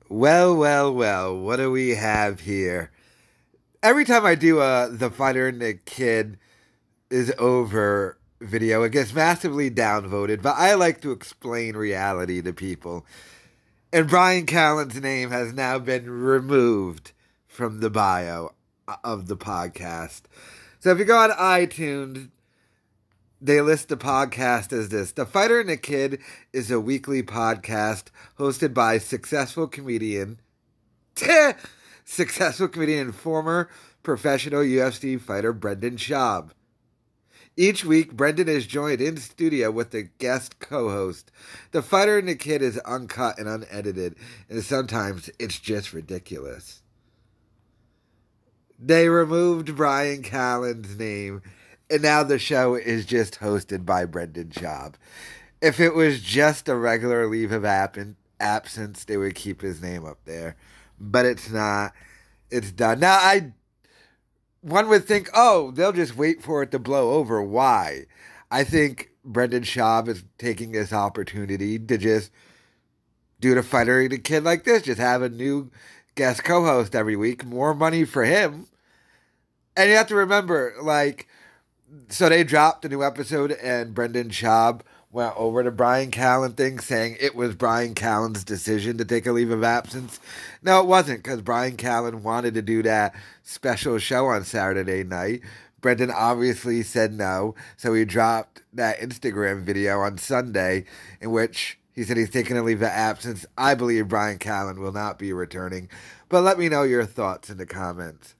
Well, well, well, what do we have here? Every time I do The Fighter and the Kid is Over video, it gets massively downvoted, but I like to explain reality to people. And Bryan Callen's name has now been removed from the bio of the podcast. So if you go on iTunes, they list the podcast as this: The Fighter and the Kid is a weekly podcast hosted by successful comedian and former professional UFC fighter Brendan Schaub. Each week, Brendan is joined in studio with a guest co-host. The Fighter and the Kid is uncut and unedited, and sometimes it's just ridiculous. They removed Bryan Callen's name, and now the show is just hosted by Brendan Schaub. If it was just a regular leave of absence, they would keep his name up there. But it's not. It's done. Now, one would think, oh, they'll just wait for it to blow over. Why? I think Brendan Schaub is taking this opportunity to just do The Fighter and the Kid like this. Just have a new guest co-host every week. More money for him. And you have to remember, so they dropped a new episode and Brendan Schaub went over to Bryan Callen thing saying it was Bryan Callen's decision to take a leave of absence. No, it wasn't, because Bryan Callen wanted to do that special show on Saturday night. Brendan obviously said no, so he dropped that Instagram video on Sunday in which he said he's taking a leave of absence. I believe Bryan Callen will not be returning, but let me know your thoughts in the comments.